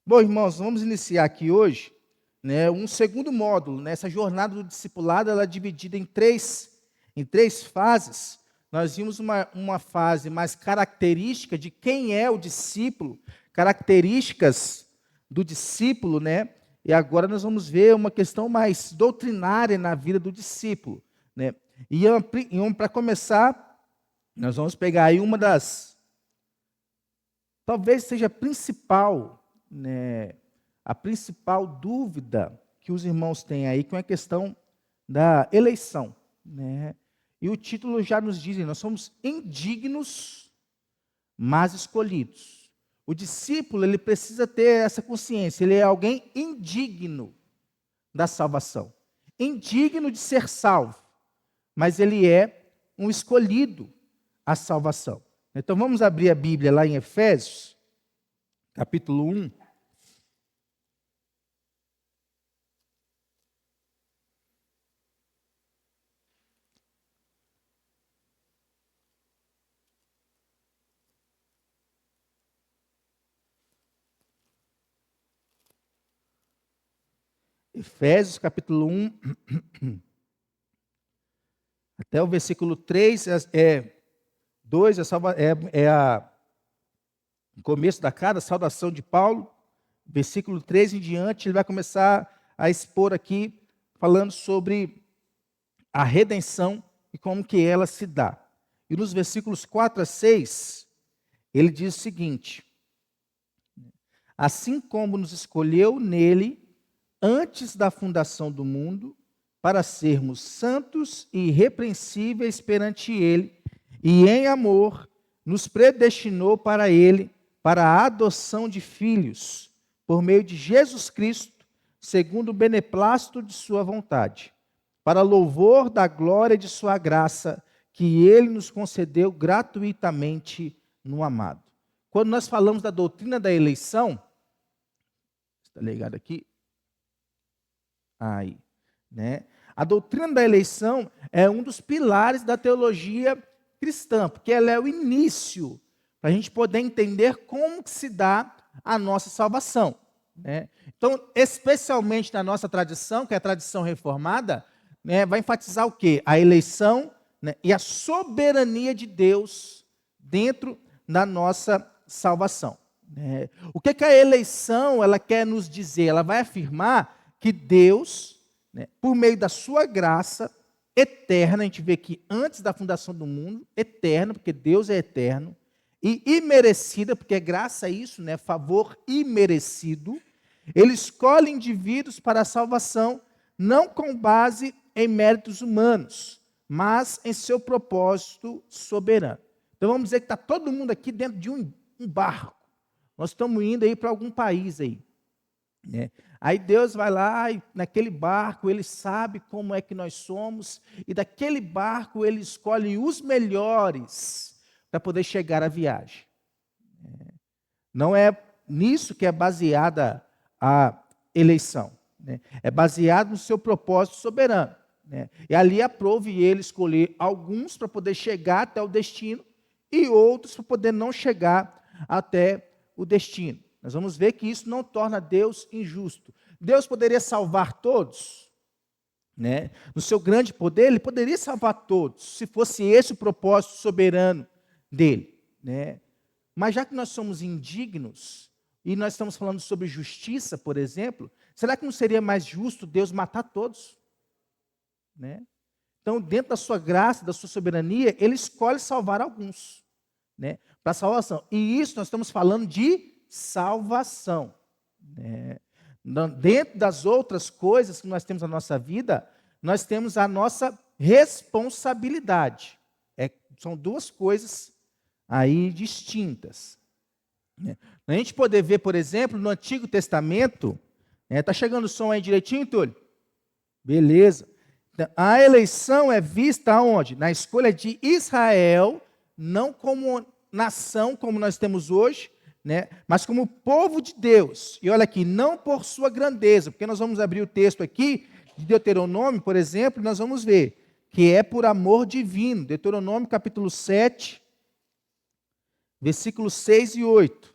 Bom, irmãos, vamos iniciar aqui hoje, né, um segundo módulo. Essa jornada do discipulado, ela é dividida em três fases. Nós vimos uma fase mais característica de quem é o discípulo, características do discípulo, né? E agora nós vamos ver uma questão mais doutrinária na vida do discípulo, né? E para começar, nós vamos pegar aí uma das, talvez seja a principal, né, a principal dúvida que os irmãos têm aí, com a questão da eleição, né? E o título já nos diz, nós somos indignos, mas escolhidos. O discípulo, ele precisa ter essa consciência, ele é alguém indigno da salvação, indigno de ser salvo, mas ele é um escolhido à salvação. Então vamos abrir a Bíblia lá em Efésios, capítulo 1. Efésios, capítulo 1, até o versículo 3, 2, o começo da carta, a saudação de Paulo. Versículo 3 em diante, ele vai começar a expor aqui, falando sobre a redenção e como que ela se dá. E nos versículos 4 a 6, ele diz o seguinte: assim como nos escolheu nele, antes da fundação do mundo, para sermos santos e irrepreensíveis perante ele, e em amor nos predestinou para ele, para a adoção de filhos, por meio de Jesus Cristo, segundo o beneplácito de sua vontade, para louvor da glória de sua graça, que ele nos concedeu gratuitamente no amado. Quando nós falamos da doutrina da eleição, está ligado aqui? Aí, né? A doutrina da eleição é um dos pilares da teologia cristã, porque ela é o início para a gente poder entender como que se dá a nossa salvação, né? Então, especialmente na nossa tradição, que é a tradição reformada, né, vai enfatizar o quê? A eleição, né, e a soberania de Deus dentro da nossa salvação, né? O que a eleição ela quer nos dizer? Ela vai afirmar que Deus, né, por meio da sua graça eterna, a gente vê que antes da fundação do mundo, eterna, porque Deus é eterno, e imerecida, porque é graça isso, né, favor imerecido, ele escolhe indivíduos para a salvação, não com base em méritos humanos, mas em seu propósito soberano. Então vamos dizer que está todo mundo aqui dentro de um barco. Nós estamos indo aí para algum país aí, né? Aí Deus vai lá e naquele barco ele sabe como é que nós somos, e daquele barco ele escolhe os melhores para poder chegar à viagem. Não é nisso que é baseada a eleição, né? É baseado no seu propósito soberano, né? E ali aprove ele escolher alguns para poder chegar até o destino e outros para poder não chegar até o destino. Nós vamos ver que isso não torna Deus injusto. Deus poderia salvar todos, né? No seu grande poder, ele poderia salvar todos, se fosse esse o propósito soberano dele, né? Mas já que nós somos indignos, e nós estamos falando sobre justiça, por exemplo, será que não seria mais justo Deus matar todos, né? Então, dentro da sua graça, da sua soberania, ele escolhe salvar alguns, né, para a salvação. E isso nós estamos falando de salvação, né? Dentro das outras coisas que nós temos na nossa vida, nós temos a nossa responsabilidade. São duas coisas aí distintas, né? A gente poder ver, por exemplo, no Antigo Testamento, tá chegando o som aí direitinho, Túlio? Beleza. Então, a eleição é vista aonde? Na escolha de Israel, não como nação como nós temos hoje, né, mas como povo de Deus. E olha aqui, não por sua grandeza, porque nós vamos abrir o texto aqui de Deuteronômio, por exemplo, e nós vamos ver que é por amor divino. Deuteronômio capítulo 7, versículos 6 e 8.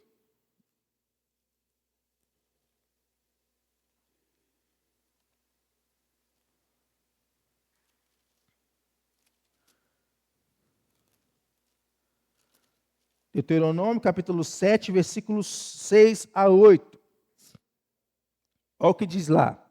Deuteronômio, capítulo 7, versículos 6 a 8. Olha o que diz lá.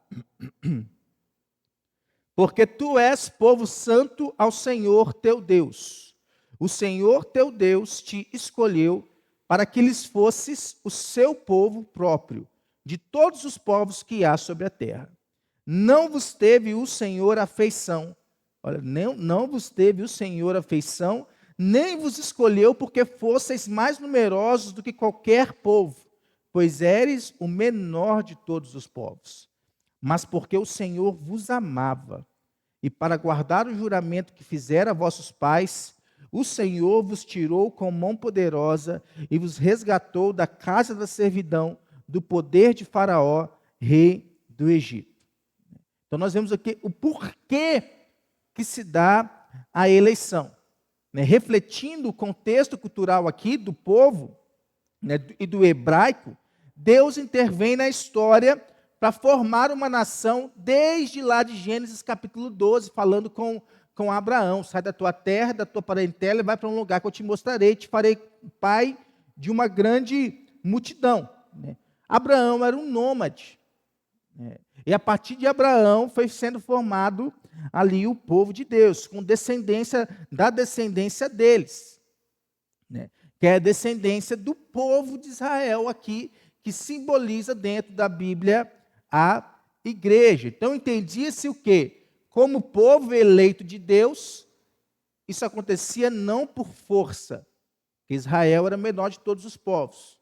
Porque tu és povo santo ao Senhor teu Deus. O Senhor teu Deus te escolheu para que lhes fosses o seu povo próprio, de todos os povos que há sobre a terra. Não vos teve o Senhor afeição. Olha, não vos teve o Senhor afeição, nem vos escolheu porque fosseis mais numerosos do que qualquer povo, pois eres o menor de todos os povos. Mas porque o Senhor vos amava, e para guardar o juramento que fizera a vossos pais, o Senhor vos tirou com mão poderosa e vos resgatou da casa da servidão, do poder de Faraó, rei do Egito. Então nós vemos aqui o porquê que se dá a eleição. Refletindo o contexto cultural aqui do povo, e do hebraico, Deus intervém na história para formar uma nação desde lá de Gênesis capítulo 12, falando com Abraão: sai da tua terra, da tua parentela e vai para um lugar que eu te mostrarei, te farei pai de uma grande multidão. Abraão era um nômade. E a partir de Abraão foi sendo formado ali o povo de Deus, com descendência da descendência deles, que é a descendência do povo de Israel aqui, que simboliza dentro da Bíblia a igreja. Então entendia-se o quê? Como povo eleito de Deus, isso acontecia não por força, que Israel era menor de todos os povos,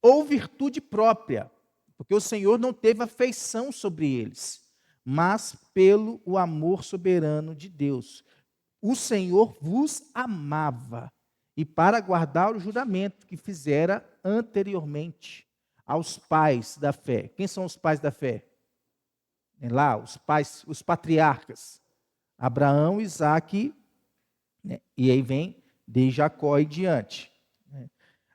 ou virtude própria, porque o Senhor não teve afeição sobre eles, mas pelo o amor soberano de Deus. O Senhor vos amava, e para guardar o juramento que fizera anteriormente aos pais da fé. Quem são os pais da fé? Lá, os pais, os patriarcas. Abraão, Isaque, e aí vem de Jacó e diante.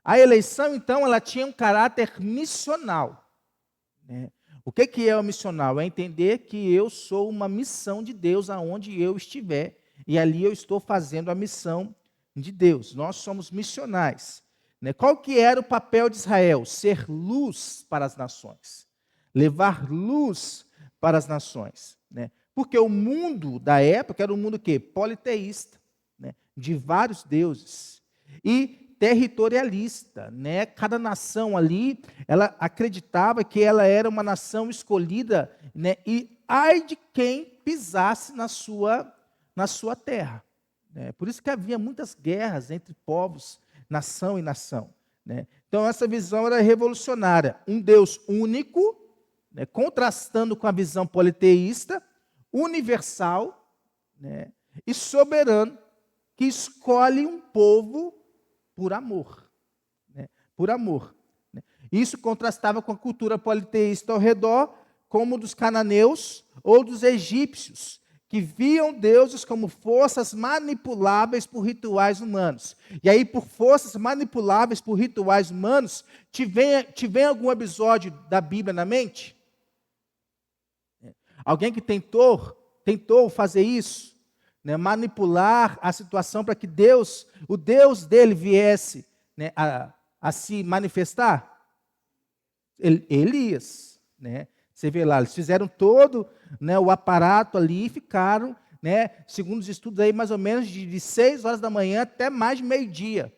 A eleição, então, ela tinha um caráter missional. O que é o missional? É entender que eu sou uma missão de Deus aonde eu estiver, e ali eu estou fazendo a missão de Deus. Nós somos missionais. Qual que era o papel de Israel? Ser luz para as nações. Levar luz para as nações. Porque o mundo da época era um mundo que politeísta, de vários deuses. E territorialista, Cada nação ali, ela acreditava que ela era uma nação escolhida, e ai de quem pisasse na sua terra. Por isso que havia muitas guerras entre povos, nação e nação. Então essa visão era revolucionária. Um Deus único, contrastando com a visão politeísta, universal, e soberano, que escolhe um povo por amor. Por amor. Isso contrastava com a cultura politeísta ao redor, como dos cananeus ou dos egípcios, que viam deuses como forças manipuláveis por rituais humanos. E aí, por forças manipuláveis por rituais humanos, te vem algum episódio da Bíblia na mente? Alguém que tentou fazer isso? Manipular a situação para que Deus, o Deus dele viesse a se manifestar? Elias, Você vê lá, eles fizeram todo o aparato ali e ficaram, segundo os estudos aí, mais ou menos de 6 horas da manhã até mais de meio-dia,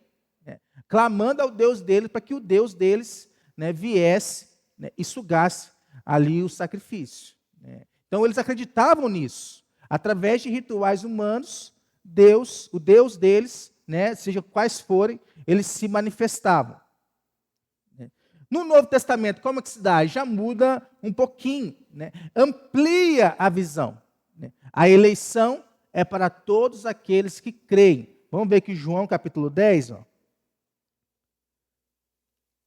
clamando ao Deus deles para que o Deus deles viesse e sugasse ali o sacrifício. Então eles acreditavam nisso. Através de rituais humanos, Deus, o Deus deles, seja quais forem, eles se manifestavam. No Novo Testamento, como é que se dá? Já muda um pouquinho, amplia a visão. A eleição é para todos aqueles que creem. Vamos ver aqui João capítulo 10.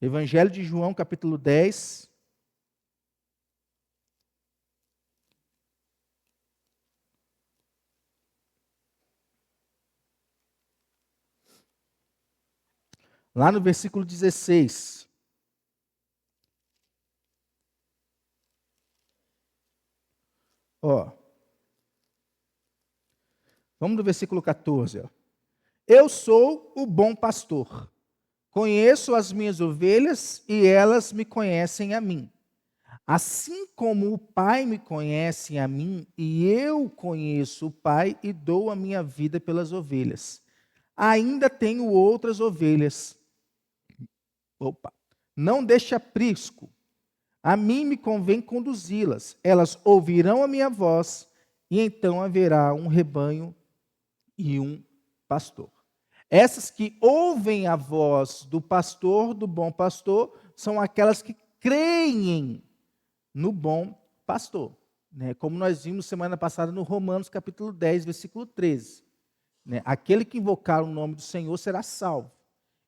Evangelho de João capítulo 10. Lá no versículo 16. Vamos no versículo 14. Eu sou o bom pastor. Conheço as minhas ovelhas e elas me conhecem a mim. Assim como o Pai me conhece a mim, e eu conheço o Pai e dou a minha vida pelas ovelhas. Ainda tenho outras ovelhas. Opa. Não deixe aprisco. A mim me convém conduzi-las. Elas ouvirão a minha voz, e então haverá um rebanho e um pastor. Essas que ouvem a voz do pastor, do bom pastor, são aquelas que creem no bom pastor. Né? Como nós vimos semana passada no Romanos capítulo 10, versículo 13. Né? Aquele que invocar o nome do Senhor será salvo.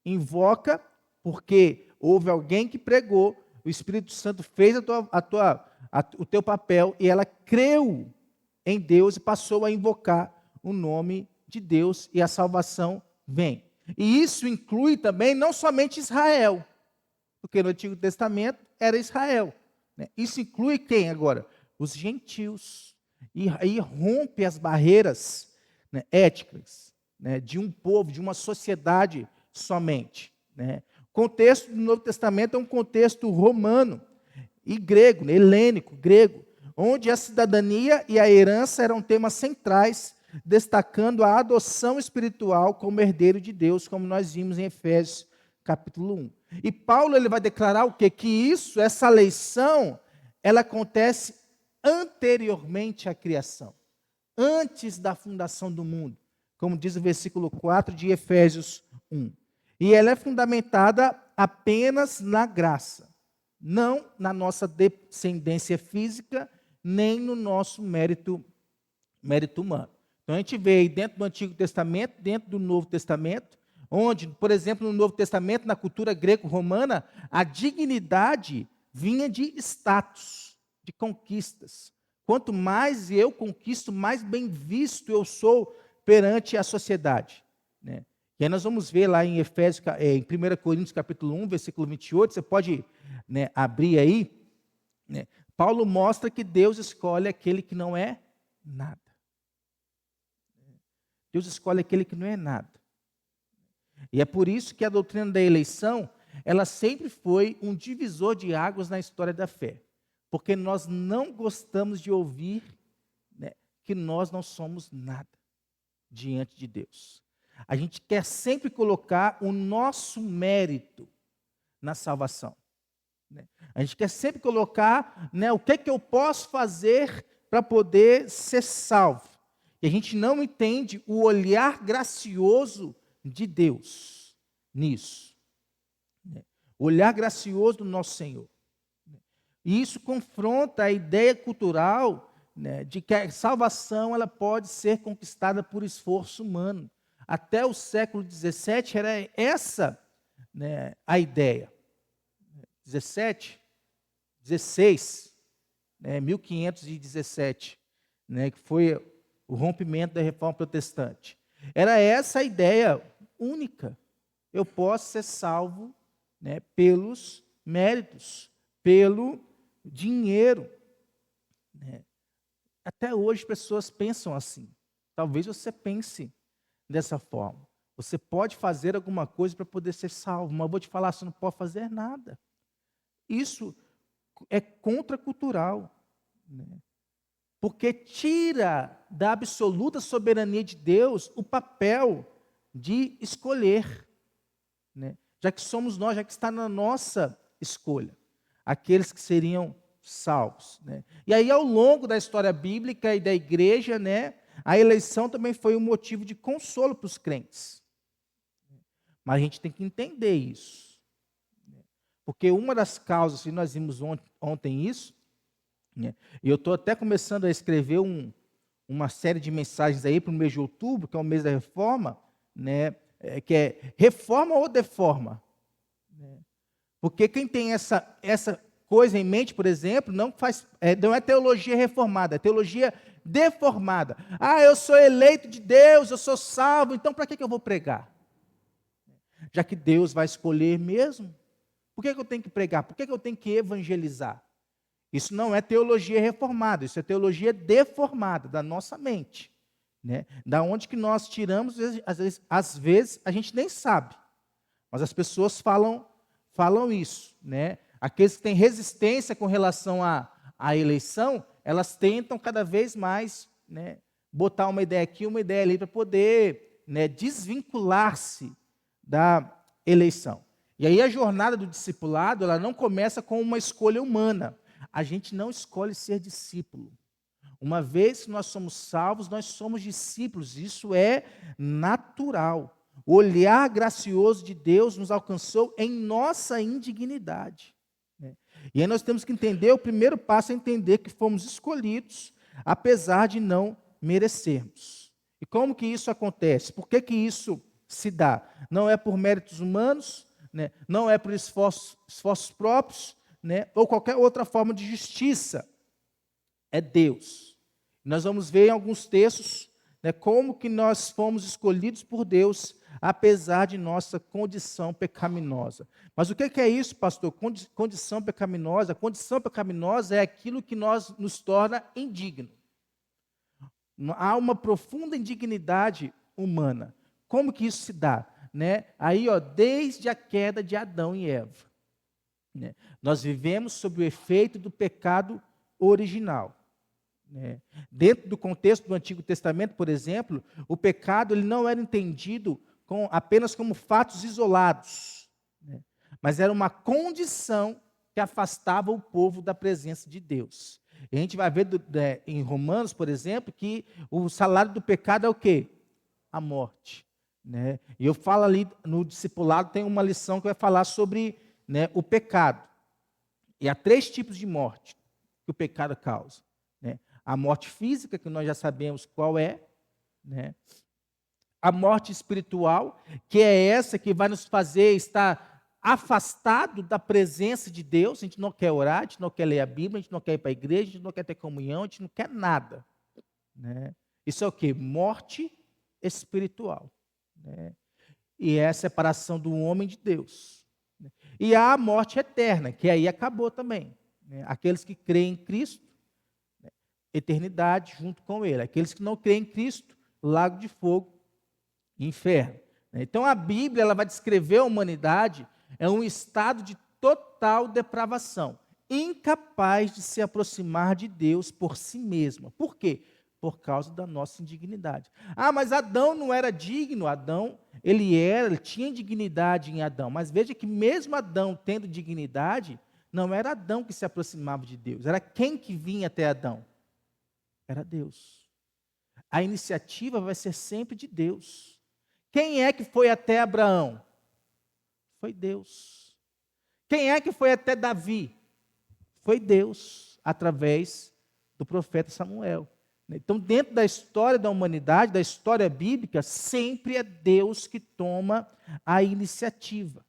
Invoca porque houve alguém que pregou, o Espírito Santo fez o teu papel e ela creu em Deus e passou a invocar o nome de Deus e a salvação vem. E isso inclui também não somente Israel, porque no Antigo Testamento era Israel. Né? Isso inclui quem agora? Os gentios. E aí rompe as barreiras, né, éticas, né, de um povo, de uma sociedade somente. Né? O contexto do Novo Testamento é um contexto romano e grego, né, helênico, grego, onde a cidadania e a herança eram temas centrais, destacando a adoção espiritual como herdeiro de Deus, como nós vimos em Efésios capítulo 1. E Paulo ele vai declarar o quê? Que isso, essa eleição, ela acontece anteriormente à criação, antes da fundação do mundo, como diz o versículo 4 de Efésios 1. E ela é fundamentada apenas na graça, não na nossa descendência física, nem no nosso mérito humano. Então a gente vê aí dentro do Antigo Testamento, dentro do Novo Testamento, onde, por exemplo, no Novo Testamento, na cultura greco-romana, a dignidade vinha de status, de conquistas. Quanto mais eu conquisto, mais bem visto eu sou perante a sociedade. Né? E aí nós vamos ver lá em Efésios, em 1 Coríntios capítulo 1, versículo 28, você pode, né, abrir aí. Né? Paulo mostra que Deus escolhe aquele que não é nada. Deus escolhe aquele que não é nada. E é por isso que a doutrina da eleição, ela sempre foi um divisor de águas na história da fé. Porque nós não gostamos de ouvir, né, que nós não somos nada diante de Deus. A gente quer sempre colocar o nosso mérito na salvação. Né? A gente quer sempre colocar, né, o que eu posso fazer para poder ser salvo. E a gente não entende o olhar gracioso de Deus nisso. Né? O olhar gracioso do nosso Senhor. E isso confronta a ideia cultural, né, de que a salvação ela pode ser conquistada por esforço humano. Até o século XVII era essa, né, a ideia. 17, 16, né, 1517, né, que foi o rompimento da Reforma Protestante. Era essa a ideia única. Eu posso ser salvo, né, pelos méritos, pelo dinheiro. Né? Até hoje pessoas pensam assim. Talvez você pense dessa forma. Você pode fazer alguma coisa para poder ser salvo, mas eu vou te falar, você não pode fazer nada. Isso é contracultural. Né? Porque tira da absoluta soberania de Deus o papel de escolher. Né? Já que somos nós, já que está na nossa escolha, aqueles que seriam salvos. Né? E aí, ao longo da história bíblica e da igreja, né, a eleição também foi um motivo de consolo para os crentes. Mas a gente tem que entender isso. Porque uma das causas, e nós vimos ontem isso, né, e eu estou até começando a escrever uma série de mensagens aí para o mês de outubro, que é o mês da reforma, né, que é reforma ou deforma. Né? Porque quem tem essa coisa em mente, por exemplo, não é teologia reformada, é teologia deformada. Ah, eu sou eleito de Deus, eu sou salvo, então para que eu vou pregar? Já que Deus vai escolher mesmo, por que eu tenho que pregar? Por que eu tenho que evangelizar? Isso não é teologia reformada, isso é teologia deformada da nossa mente. né? Da onde que nós tiramos, às vezes a gente nem sabe, mas as pessoas falam isso, né? Aqueles que têm resistência com relação à eleição, elas tentam cada vez mais, né, botar uma ideia aqui, uma ideia ali, para poder, né, desvincular-se da eleição. E aí a jornada do discipulado, ela não começa com uma escolha humana. A gente não escolhe ser discípulo. Uma vez que nós somos salvos, nós somos discípulos. Isso é natural. O olhar gracioso de Deus nos alcançou em nossa indignidade, né? E aí nós temos que entender, o primeiro passo é entender que fomos escolhidos, apesar de não merecermos. E como que isso acontece? Por que isso se dá? Não é por méritos humanos, né? Não é por esforços próprios, né? Ou qualquer outra forma de justiça. É Deus. Nós vamos ver em alguns textos, né, como que nós fomos escolhidos por Deus, apesar de nossa condição pecaminosa. Mas o que é isso, pastor? Condição pecaminosa? Condição pecaminosa é aquilo que nos torna indigno. Há uma profunda indignidade humana. Como que isso se dá? Né? Aí, desde a queda de Adão e Eva, né, nós vivemos sob o efeito do pecado original. Né? Dentro do contexto do Antigo Testamento, por exemplo, o pecado ele não era entendido apenas como fatos isolados, né? Mas era uma condição que afastava o povo da presença de Deus. E a gente vai ver em Romanos, por exemplo, que o salário do pecado é o quê? A morte. Né? E eu falo ali no discipulado, tem uma lição que vai falar sobre, né, o pecado. E há 3 tipos de morte que o pecado causa. Né? A morte física, que nós já sabemos qual é, né? A morte espiritual, que é essa que vai nos fazer estar afastado da presença de Deus. A gente não quer orar, a gente não quer ler a Bíblia, a gente não quer ir para a igreja, a gente não quer ter comunhão, a gente não quer nada. Né? Isso é o quê? Morte espiritual. Né? E é a separação do homem de Deus. E há a morte eterna, que aí acabou também. Né? Aqueles que creem em Cristo, eternidade junto com Ele. Aqueles que não creem em Cristo, lago de fogo, inferno. Então a Bíblia ela vai descrever a humanidade em um estado de total depravação, incapaz de se aproximar de Deus por si mesma. Por quê? Por causa da nossa indignidade. Ah, mas Adão não era digno. Adão, ele tinha dignidade em Adão. Mas veja que mesmo Adão tendo dignidade, não era Adão que se aproximava de Deus. Era quem que vinha até Adão? Era Deus. A iniciativa vai ser sempre de Deus. Quem é que foi até Abraão? Foi Deus. Quem é que foi até Davi? Foi Deus, através do profeta Samuel. Então, dentro da história da humanidade, da história bíblica, sempre é Deus que toma a iniciativa.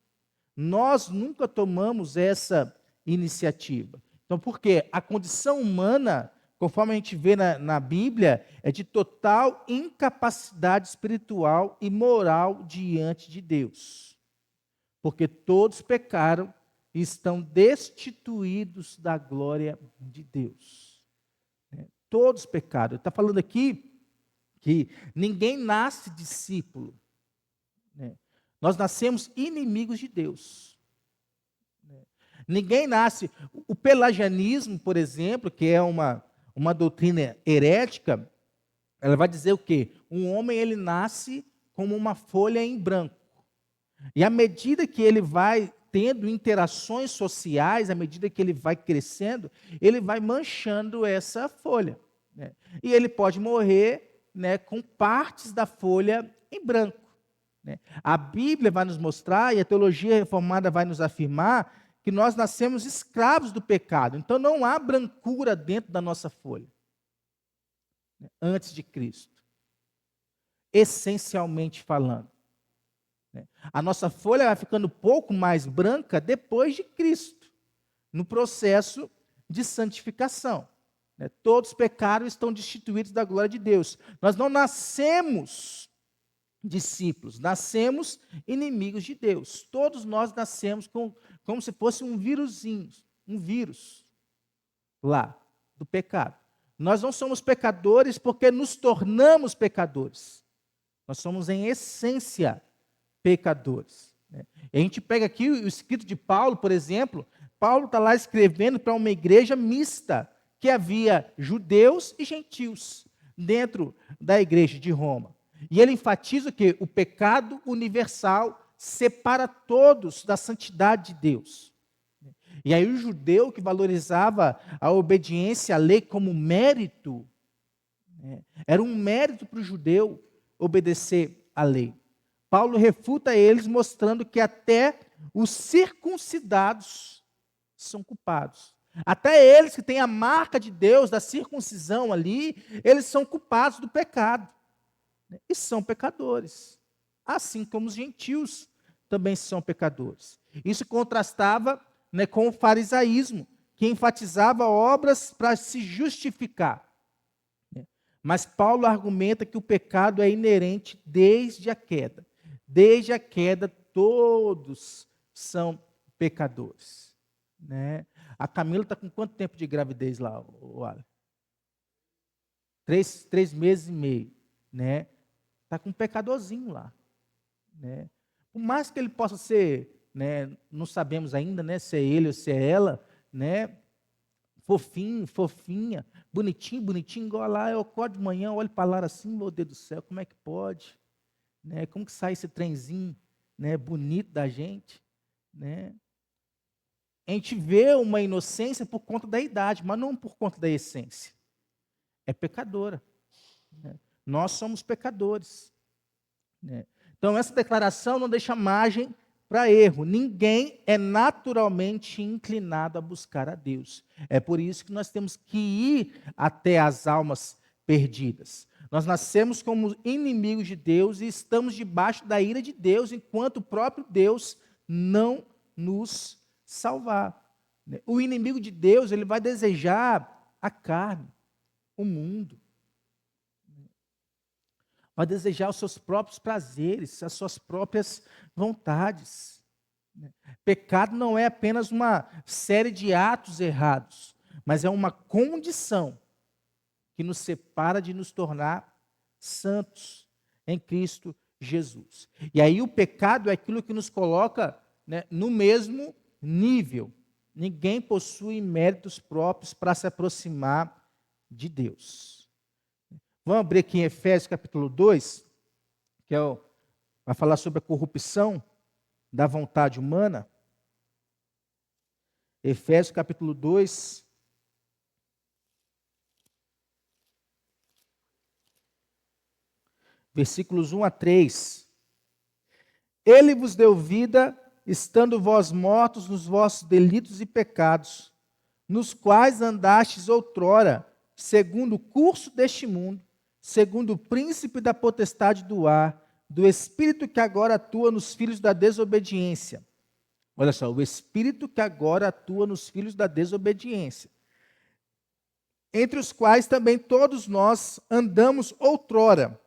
Nós nunca tomamos essa iniciativa. Então, por quê? A condição humana, conforme a gente vê na Bíblia, é de total incapacidade espiritual e moral diante de Deus. Porque todos pecaram e estão destituídos da glória de Deus. Todos pecaram. Ele está falando aqui que ninguém nasce discípulo. Nós nascemos inimigos de Deus. Ninguém nasce. O pelagianismo, por exemplo, que é uma doutrina herética, ela vai dizer o quê? Um homem ele nasce como uma folha em branco. E à medida que ele vai tendo interações sociais, à medida que ele vai crescendo, ele vai manchando essa folha. Né? E ele pode morrer, né, com partes da folha em branco. Né? A Bíblia vai nos mostrar, e a teologia reformada vai nos afirmar, que nós nascemos escravos do pecado. Então não há brancura dentro da nossa folha, né, antes de Cristo. Essencialmente falando. A nossa folha vai ficando um pouco mais branca depois de Cristo, no processo de santificação. Todos pecaram e estão destituídos da glória de Deus. Nós não nascemos discípulos, nascemos inimigos de Deus. Todos nós nascemos como se fosse um vírusinho, um vírus lá do pecado. Nós não somos pecadores porque nos tornamos pecadores. Nós somos, em essência, pecadores. E a gente pega aqui o escrito de Paulo, por exemplo. Paulo está lá escrevendo para uma igreja mista, que havia judeus e gentios dentro da igreja de Roma. E ele enfatiza que o pecado universal separa todos da santidade de Deus. E aí o judeu que valorizava a obediência à lei como mérito, era um mérito para o judeu obedecer à lei. Paulo refuta eles mostrando que até os circuncidados são culpados. Até eles que têm a marca de Deus, da circuncisão ali, eles são culpados do pecado. E são pecadores. Assim como os gentios também são pecadores. Isso contrastava, com o farisaísmo, que enfatizava obras para se justificar. Mas Paulo argumenta que o pecado é inerente desde a queda. Desde a queda, todos são pecadores. A Camila está com quanto tempo de gravidez lá, Alan? 3 meses e meio. Está com um pecadorzinho lá. Por mais que ele possa ser, não sabemos ainda, se é ele ou se é ela, fofinho, fofinha, bonitinho, bonitinho, igual lá, eu acordo de manhã, olho para lá assim, meu Deus do céu, como é que pode? Como que sai esse trenzinho, bonito da gente? A gente vê uma inocência por conta da idade, mas não por conta da essência. É pecadora. Nós somos pecadores. Então, essa declaração não deixa margem para erro. Ninguém é naturalmente inclinado a buscar a Deus. É por isso que nós temos que ir até as almas perdidas. Nós nascemos como inimigos de Deus e estamos debaixo da ira de Deus, enquanto o próprio Deus não nos salvar. O inimigo de Deus, ele vai desejar a carne, o mundo. Vai desejar os seus próprios prazeres, as suas próprias vontades. Pecado não é apenas uma série de atos errados, mas é uma condição que nos separa de nos tornar santos em Cristo Jesus. E aí o pecado é aquilo que nos coloca, no mesmo nível. Ninguém possui méritos próprios para se aproximar de Deus. Vamos abrir aqui em Efésios capítulo 2, que vai falar sobre a corrupção da vontade humana. Efésios capítulo 2. Versículos 1 a 3. Ele vos deu vida, estando vós mortos nos vossos delitos e pecados, nos quais andastes outrora, segundo o curso deste mundo, segundo o príncipe da potestade do ar, do espírito que agora atua nos filhos da desobediência. Olha só, o espírito que agora atua nos filhos da desobediência. Entre os quais também todos nós andamos outrora,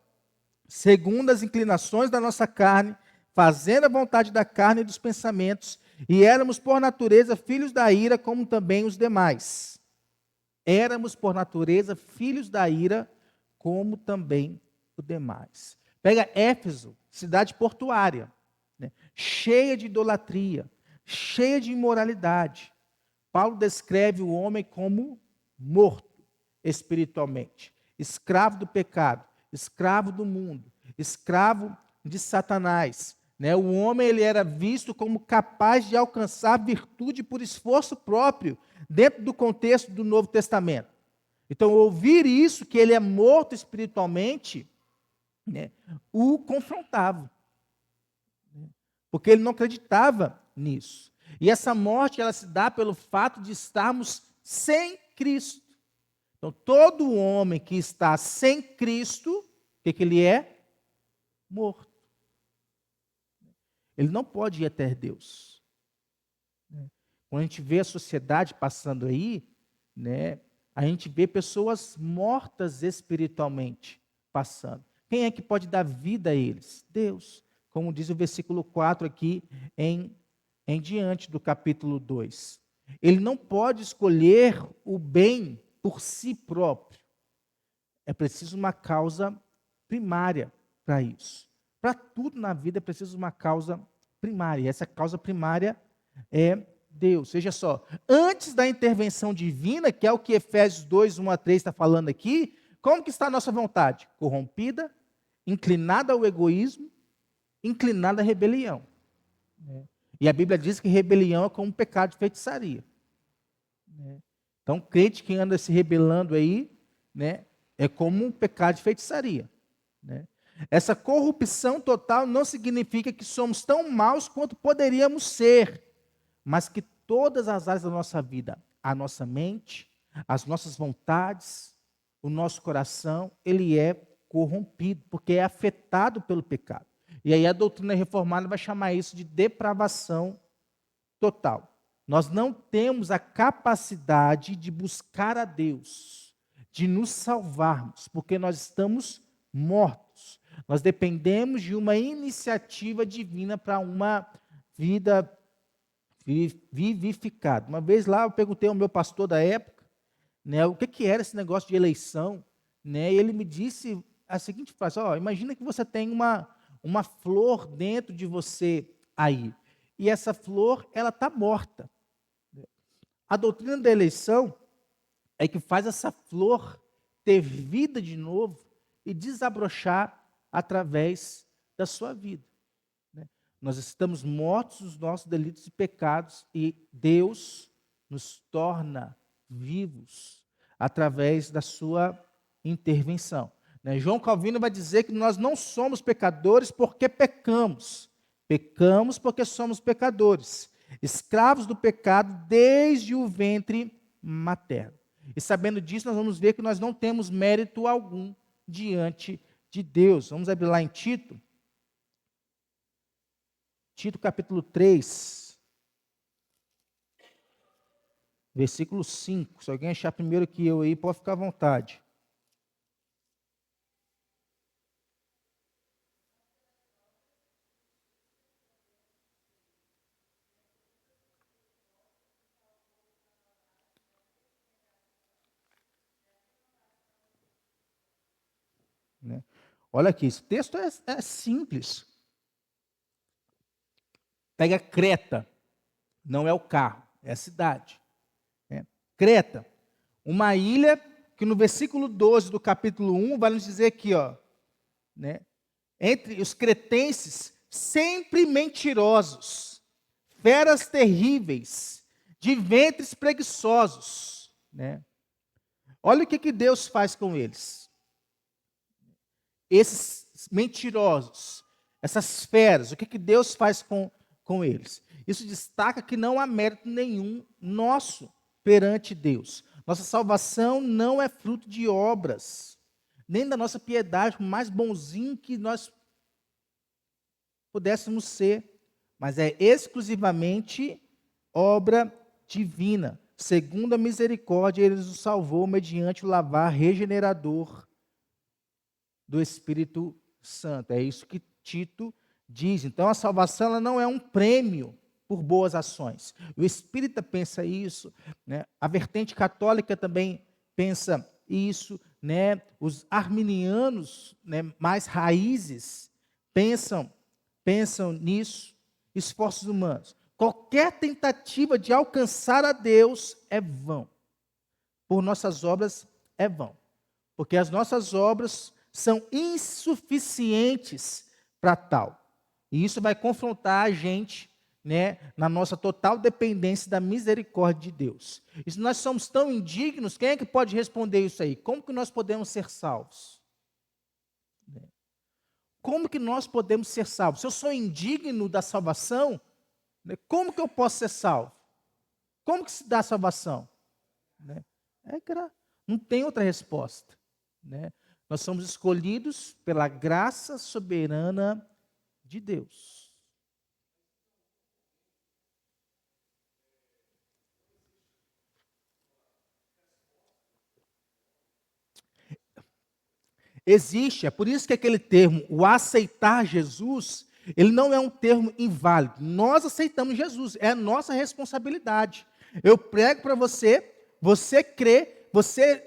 segundo as inclinações da nossa carne, fazendo a vontade da carne e dos pensamentos, e éramos por natureza filhos da ira, como também os demais. Éramos por natureza filhos da ira, como também os demais. Pega Éfeso, cidade portuária, cheia de idolatria, cheia de imoralidade. Paulo descreve o homem como morto espiritualmente, escravo do pecado, escravo do mundo, escravo de Satanás. O homem ele era visto como capaz de alcançar virtude por esforço próprio, dentro do contexto do Novo Testamento. Então, ouvir isso, que ele é morto espiritualmente, o confrontava. Porque ele não acreditava nisso. E essa morte, ela se dá pelo fato de estarmos sem Cristo. Então, todo homem que está sem Cristo, o que ele é? Morto. Ele não pode ir até Deus. Quando a gente vê a sociedade passando aí, a gente vê pessoas mortas espiritualmente passando. Quem é que pode dar vida a eles? Deus. Como diz o versículo 4 aqui em diante do capítulo 2. Ele não pode escolher o bem por si próprio. é preciso uma causa primária para isso. Para tudo na vida é preciso uma causa primária. E essa causa primária é Deus. Veja só, antes da intervenção divina, que é o que Efésios 2, 1 a 3 está falando aqui, como que está a nossa vontade? Corrompida, inclinada ao egoísmo, inclinada à rebelião. E a Bíblia diz que rebelião é como um pecado de feitiçaria. Então, crente que anda se rebelando aí, né, é como um pecado de feitiçaria. Essa corrupção total não significa que somos tão maus quanto poderíamos ser, mas que todas as áreas da nossa vida, a nossa mente, as nossas vontades, o nosso coração, ele é corrompido, porque é afetado pelo pecado. E aí a doutrina reformada vai chamar isso de depravação total. Nós não temos a capacidade de buscar a Deus, de nos salvarmos, porque nós estamos mortos. Nós dependemos de uma iniciativa divina para uma vida vivificada. Uma vez lá eu perguntei ao meu pastor da época, né, o que era esse negócio de eleição, né, e ele me disse a seguinte frase: imagina que você tem uma flor dentro de você aí, e essa flor ela está morta. A doutrina da eleição é que faz essa flor ter vida de novo e desabrochar através da sua vida. Nós estamos mortos dos nossos delitos e pecados e Deus nos torna vivos através da sua intervenção. João Calvino vai dizer que nós não somos pecadores porque pecamos. Pecamos porque somos pecadores, escravos do pecado desde o ventre materno. E sabendo disso, nós vamos ver que nós não temos mérito algum diante de Deus. Vamos abrir lá em Tito. Tito capítulo 3, versículo 5. Se alguém achar primeiro que eu aí, pode ficar à vontade. Olha aqui, esse texto é simples. Pega Creta, não é o carro, é a cidade. Creta, uma ilha que no versículo 12 do capítulo 1 vai nos dizer aqui, entre os cretenses, sempre mentirosos, feras terríveis, de ventres preguiçosos. Olha o que Deus faz com eles. Esses mentirosos, essas feras, o que Deus faz com eles? Isso destaca que não há mérito nenhum nosso perante Deus. Nossa salvação não é fruto de obras, nem da nossa piedade, por mais bonzinho que nós pudéssemos ser, mas é exclusivamente obra divina. Segundo a misericórdia, Ele nos salvou mediante o lavar regenerador do Espírito Santo. É isso que Tito diz. Então, a salvação ela não é um prêmio por boas ações. O espírita pensa isso, a vertente católica também pensa isso, os arminianos, mais raízes, pensam nisso, esforços humanos. Qualquer tentativa de alcançar a Deus é vão. Por nossas obras é vão. Porque as nossas obras são insuficientes para tal. E isso vai confrontar a gente, na nossa total dependência da misericórdia de Deus. E se nós somos tão indignos, quem é que pode responder isso aí? Como que nós podemos ser salvos? Como que nós podemos ser salvos? Se eu sou indigno da salvação, como que eu posso ser salvo? Como que se dá a salvação? Não tem outra resposta. Nós somos escolhidos pela graça soberana de Deus. Existe, é por isso que aquele termo, o aceitar Jesus, ele não é um termo inválido. Nós aceitamos Jesus, é a nossa responsabilidade. Eu prego para você, você crê, você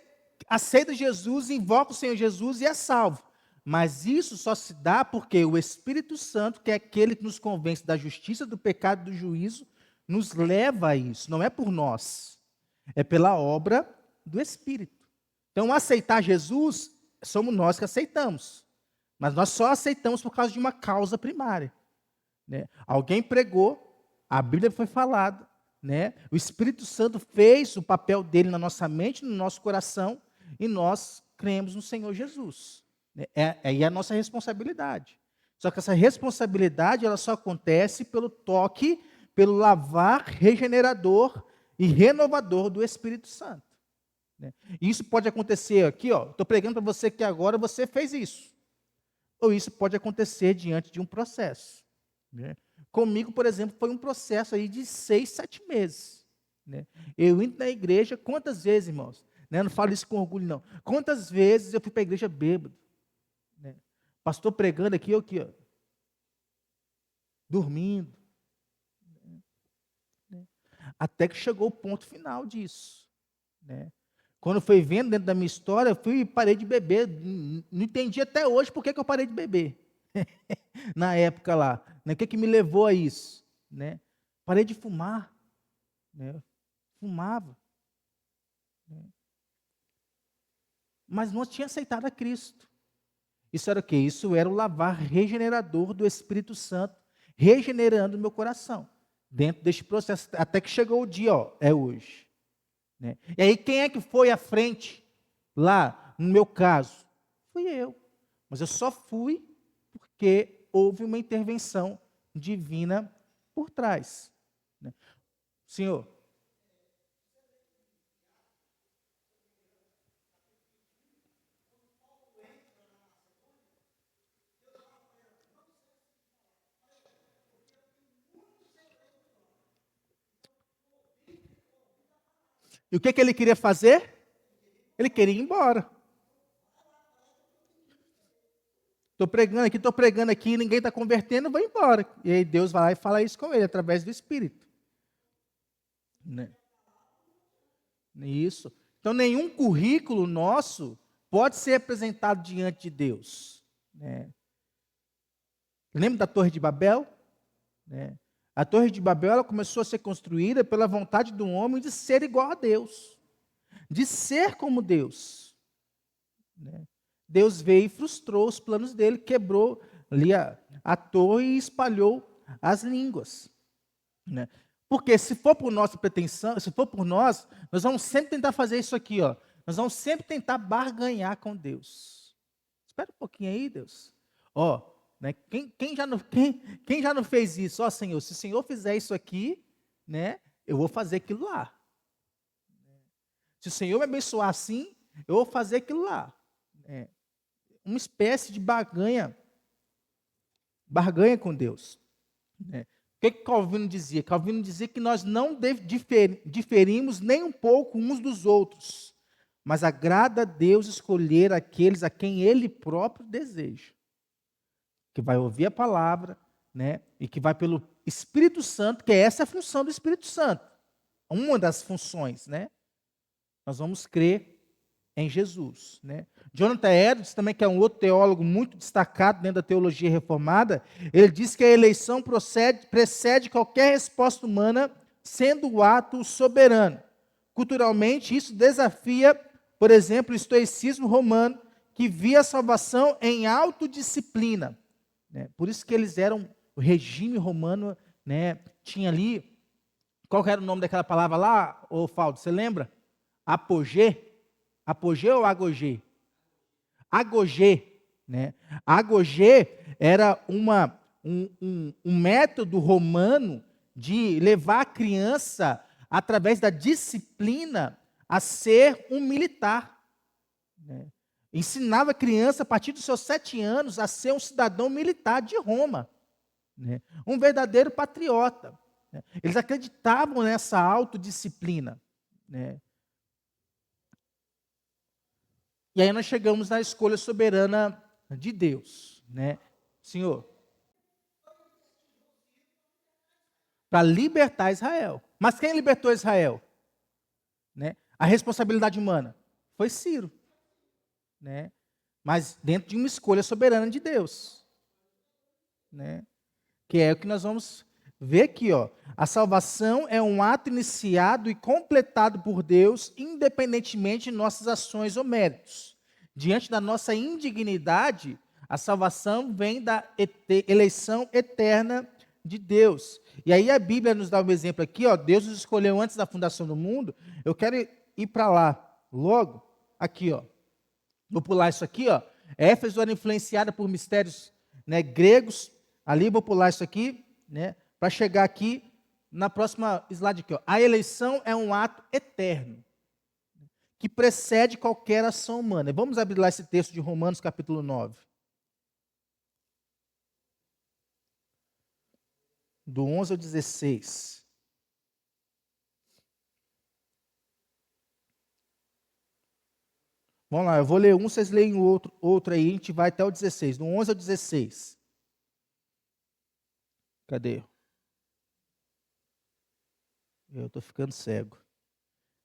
aceita Jesus, invoca o Senhor Jesus e é salvo. Mas isso só se dá porque o Espírito Santo, que é aquele que nos convence da justiça, do pecado e do juízo, nos leva a isso. Não é por nós, é pela obra do Espírito. Então, aceitar Jesus, somos nós que aceitamos. Mas nós só aceitamos por causa de uma causa primária. Né? Alguém pregou, a Bíblia foi falada, né? O Espírito Santo fez o papel dele na nossa mente, no nosso coração, e nós cremos no Senhor Jesus. É a nossa responsabilidade. Só que essa responsabilidade ela só acontece pelo toque, pelo lavar regenerador e renovador do Espírito Santo. Né? E isso pode acontecer aqui, estou pregando para você que agora você fez isso. Ou isso pode acontecer diante de um processo. Né? Comigo, por exemplo, foi um processo aí de 6, 7 meses. Né? Eu indo na igreja, quantas vezes, irmãos? Né? Não falo isso com orgulho, não. Quantas vezes eu fui para a igreja bêbado? Né? Pastor pregando aqui, eu aqui, dormindo. Né? Até que chegou o ponto final disso. Né? Quando foi vendo dentro da minha história, eu fui e parei de beber. Não entendi até hoje por que eu parei de beber. Na época lá. Né? O que me levou a isso? Né? Parei de fumar. Né? Fumava. Né? Mas não tinha aceitado a Cristo. Isso era o quê? Isso era o lavar regenerador do Espírito Santo, regenerando o meu coração. Dentro deste processo, até que chegou o dia, é hoje. Né? E aí, quem é que foi à frente, lá, no meu caso? Fui eu. Mas eu só fui porque houve uma intervenção divina por trás. Né? Senhor. E o que ele queria fazer? Ele queria ir embora. Estou pregando aqui, ninguém está convertendo, vou embora. E aí Deus vai lá e fala isso com ele, através do Espírito. Né? Isso. Então, nenhum currículo nosso pode ser apresentado diante de Deus. Né? Lembra da Torre de Babel? Né? A Torre de Babel ela começou a ser construída pela vontade do homem de ser igual a Deus, de ser como Deus. Né? Deus veio e frustrou os planos dele, quebrou ali a torre e espalhou as línguas. Né? Porque se for por nossa pretensão, se for por nós vamos sempre tentar fazer isso aqui, Nós vamos sempre tentar barganhar com Deus. Espera um pouquinho aí, Deus. Né? Quem já não fez isso? Senhor, se o Senhor fizer isso aqui, né, eu vou fazer aquilo lá. Se o Senhor me abençoar assim, eu vou fazer aquilo lá. Uma espécie de barganha com Deus. Né? O que Calvino dizia? Calvino dizia que nós não diferimos nem um pouco uns dos outros, mas agrada a Deus escolher aqueles a quem Ele próprio deseja. Que vai ouvir a palavra, né? E que vai pelo Espírito Santo, que essa é a função do Espírito Santo. Uma das funções, né? Nós vamos crer em Jesus, né? Jonathan Edwards, também que é um outro teólogo muito destacado dentro da teologia reformada, ele diz que a eleição precede qualquer resposta humana, sendo o ato soberano. Culturalmente, isso desafia, por exemplo, o estoicismo romano, que via a salvação em autodisciplina. Né? Por isso que eles eram, o regime romano, né, tinha ali, qual era o nome daquela palavra lá, Faldo, você lembra? Apogê? Apogê ou agogê? Agogê. Né? Agogê era um método romano de levar a criança, através da disciplina, a ser um militar. Né? Ensinava a criança, a partir dos seus 7 anos, a ser um cidadão militar de Roma. Né? Um verdadeiro patriota. Né? Eles acreditavam nessa autodisciplina. Né? E aí nós chegamos na escolha soberana de Deus. Né? Senhor, para libertar Israel. Mas quem libertou Israel? Né? A responsabilidade humana foi Ciro. né? Mas dentro de uma escolha soberana de Deus, né? Que é o que nós vamos ver aqui, ó. A salvação é um ato iniciado e completado por Deus, independentemente de nossas ações ou méritos. Diante da nossa indignidade, a salvação vem da eleição eterna de Deus. E aí a Bíblia nos dá um exemplo aqui, ó. Deus nos escolheu antes da fundação do mundo. Eu quero ir para lá logo, aqui, ó. Vou pular isso aqui, ó. Éfeso era influenciada por mistérios, né, gregos. Ali vou pular isso aqui, né, para chegar aqui na próxima slide aqui, ó. A eleição é um ato eterno que precede qualquer ação humana. Vamos abrir lá esse texto de Romanos, capítulo 9. Do 11 ao 16. Vamos lá, eu vou ler um, vocês leem o outro aí, a gente vai até o 16. Do 11 ao 16. Cadê? Eu estou ficando cego.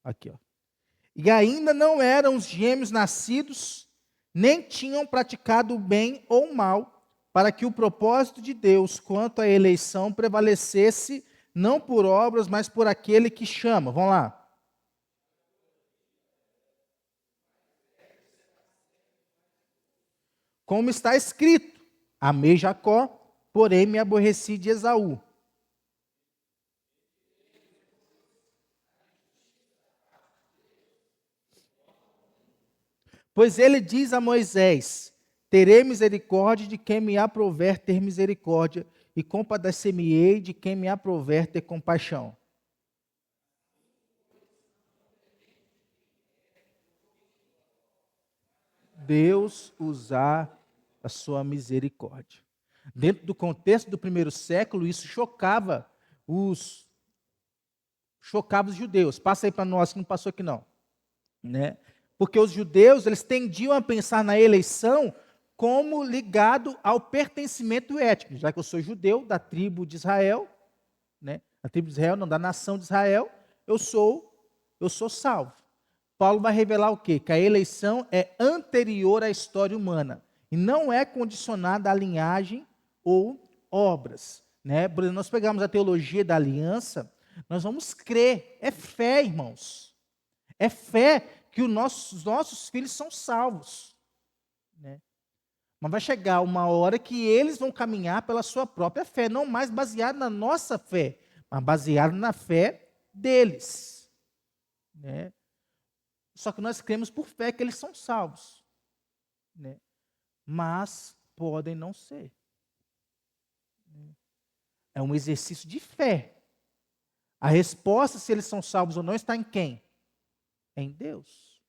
Aqui, ó. E ainda não eram os gêmeos nascidos, nem tinham praticado o bem ou o mal, para que o propósito de Deus quanto à eleição prevalecesse, não por obras, mas por aquele que chama. Vamos lá. Como está escrito: amei Jacó, porém me aborreci de Esaú. Pois ele diz a Moisés: terei misericórdia de quem me aprouver ter misericórdia, e compadecer-me-ei de quem me aprouver ter compaixão. Deus usar a sua misericórdia. Dentro do contexto do primeiro século, isso chocava os judeus. Passa aí para nós, que não passou aqui não. Né? Porque os judeus, eles tendiam a pensar na eleição como ligado ao pertencimento étnico. Já que eu sou judeu, da tribo de Israel, né? Da tribo de Israel, não, da nação de Israel, eu sou salvo. Paulo vai revelar o quê? Que a eleição é anterior à história humana e não é condicionada à linhagem ou obras. Né? Por exemplo, nós pegamos a teologia da aliança, nós vamos crer, é fé, irmãos. É fé que os nossos filhos são salvos. Né? Mas vai chegar uma hora que eles vão caminhar pela sua própria fé, não mais baseado na nossa fé, mas baseado na fé deles. Né? Só que nós cremos por fé que eles são salvos. Né? Mas podem não ser. É um exercício de fé. A resposta se eles são salvos ou não está em quem? Em Deus.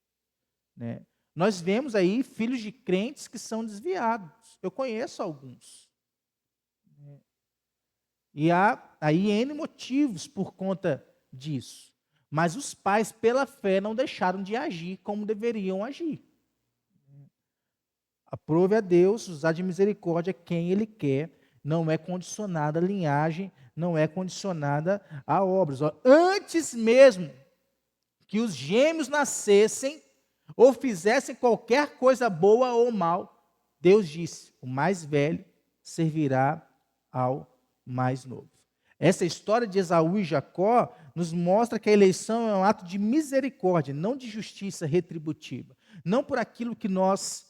Né? Nós vemos aí filhos de crentes que são desviados. Eu conheço alguns. Né? E há aí N motivos por conta disso. Mas os pais, pela fé, não deixaram de agir como deveriam agir. Aprove a Deus usar de misericórdia quem Ele quer, não é condicionada à linhagem, não é condicionada a obras. Antes mesmo que os gêmeos nascessem ou fizessem qualquer coisa boa ou mal, Deus disse: o mais velho servirá ao mais novo. Essa história de Esaú e Jacó nos mostra que a eleição é um ato de misericórdia, não de justiça retributiva. Não por aquilo que nós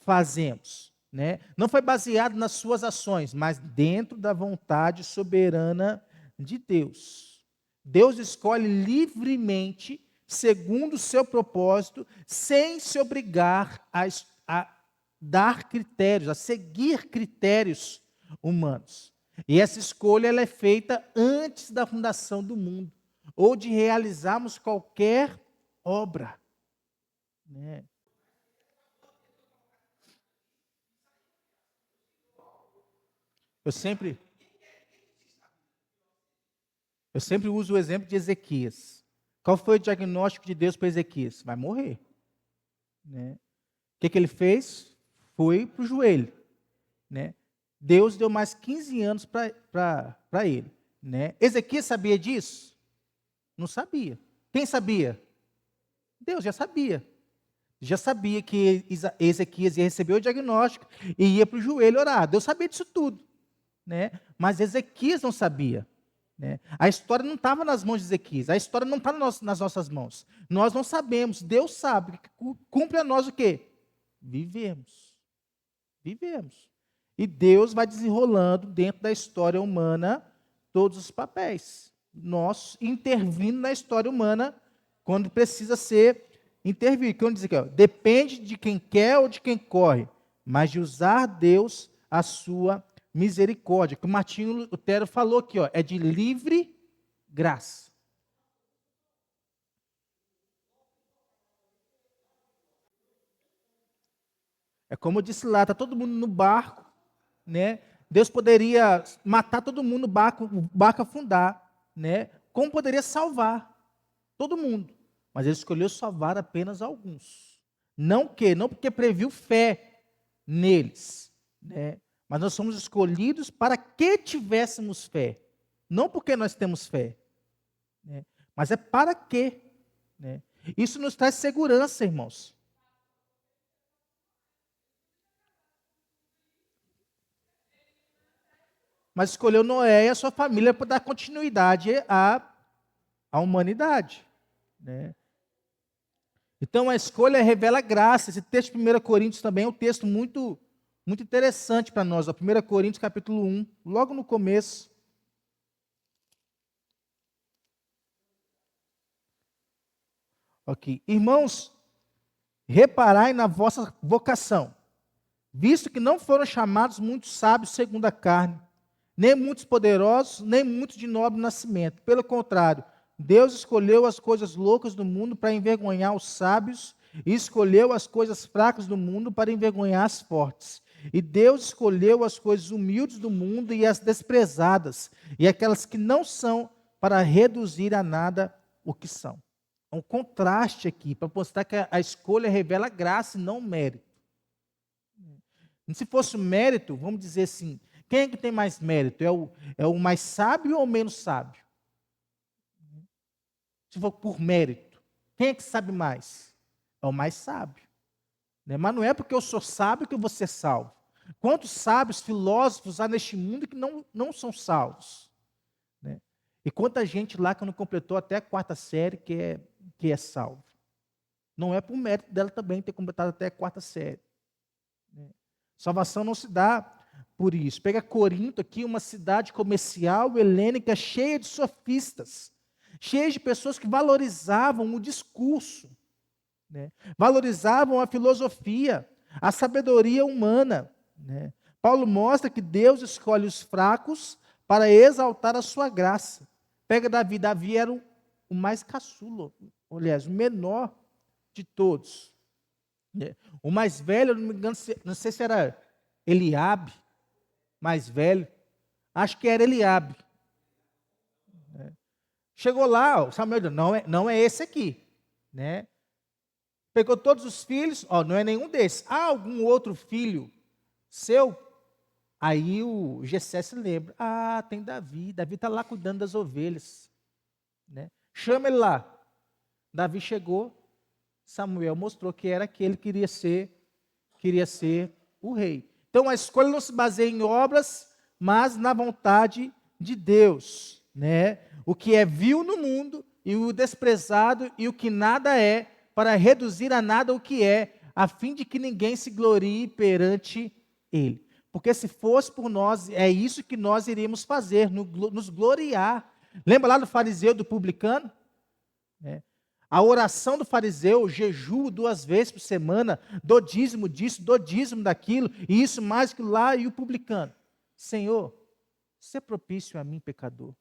fazemos. Né? Não foi baseado nas suas ações, mas dentro da vontade soberana de Deus. Deus escolhe livremente, segundo o seu propósito, sem se obrigar a dar critérios, a seguir critérios humanos. E essa escolha ela é feita antes da fundação do mundo, ou de realizarmos qualquer obra. Né? Eu sempre uso o exemplo de Ezequias. Qual foi o diagnóstico de Deus para Ezequias? Vai morrer. Né? O que ele fez? Foi para o joelho. Né? Deus deu mais 15 anos para ele. Né? Ezequias sabia disso? Não sabia. Quem sabia? Deus já sabia. Já sabia que Ezequias ia receber o diagnóstico e ia para o joelho orar. Deus sabia disso tudo, né? Mas Ezequias não sabia, né? A história não estava nas mãos de Ezequias, a história não está nas nossas mãos. Nós não sabemos, Deus sabe. Cumpre a nós o quê? Vivemos. Vivemos. E Deus vai desenrolando dentro da história humana todos os papéis. Nós intervindo na história humana quando precisa ser intervir. Quando diz aqui, ó, depende de quem quer ou de quem corre, mas de usar Deus a sua misericórdia. Que o Martinho Lutero falou aqui, ó, é de livre graça. É como eu disse lá, está todo mundo no barco, né? Deus poderia matar todo mundo, o barco afundar, né? Como poderia salvar todo mundo? Mas ele escolheu salvar apenas alguns. Não porque previu fé neles, né? Mas nós somos escolhidos para que tivéssemos fé. Não porque nós temos fé, né? Mas é para quê, né? Isso nos traz segurança, irmãos. Mas escolheu Noé e a sua família para dar continuidade à humanidade, né? Então a escolha revela graça. Esse texto de 1 Coríntios também é um texto muito interessante para nós. 1 Coríntios capítulo 1, logo no começo. Ok. Irmãos, reparai na vossa vocação, visto que não foram chamados muitos sábios segundo a carne, nem muitos poderosos, nem muitos de nobre nascimento. Pelo contrário, Deus escolheu as coisas loucas do mundo para envergonhar os sábios, e escolheu as coisas fracas do mundo para envergonhar as fortes. E Deus escolheu as coisas humildes do mundo e as desprezadas, e aquelas que não são, para reduzir a nada o que são. É um contraste aqui, para mostrar que a escolha revela graça e não mérito. E se fosse mérito, vamos dizer assim, quem é que tem mais mérito? É o mais sábio ou o menos sábio? Se for por mérito, quem é que sabe mais? É o mais sábio, né? Mas não é porque eu sou sábio que eu vou ser salvo. Quantos sábios, filósofos há neste mundo que não são salvos, né? E quanta gente lá que não completou até a 4ª série que é salvo. Não é por mérito dela também ter completado até a 4ª série, né? Salvação não se dá por isso. Pega Corinto aqui, uma cidade comercial helênica cheia de sofistas, cheia de pessoas que valorizavam o discurso, né? Valorizavam a filosofia, a sabedoria humana, né? Paulo mostra que Deus escolhe os fracos para exaltar a sua graça. Pega Davi. Davi era o mais caçula, aliás, o menor de todos, né? O mais velho, não me engano, não sei se era Eliabe, mais velho, acho que era Eliabe, né? Chegou lá, ó, Samuel disse, não é esse aqui, né? Pegou todos os filhos, ó, não é nenhum desses. Há algum outro filho seu? Aí o Jessé se lembra, tem Davi está lá cuidando das ovelhas, né? Chama ele lá. Davi chegou, Samuel mostrou que era aquele que queria ser o rei. Então a escolha não se baseia em obras, mas na vontade de Deus, né? O que é vil no mundo e o desprezado e o que nada é, para reduzir a nada o que é, a fim de que ninguém se glorie perante ele. Porque se fosse por nós, é isso que nós iríamos fazer, nos gloriar. Lembra lá do fariseu, do publicano? É. A oração do fariseu, o jejum 2 vezes por semana, do dízimo disso, do dízimo daquilo, e isso mais que lá, e o publicano. Senhor, se é propício a mim, pecador.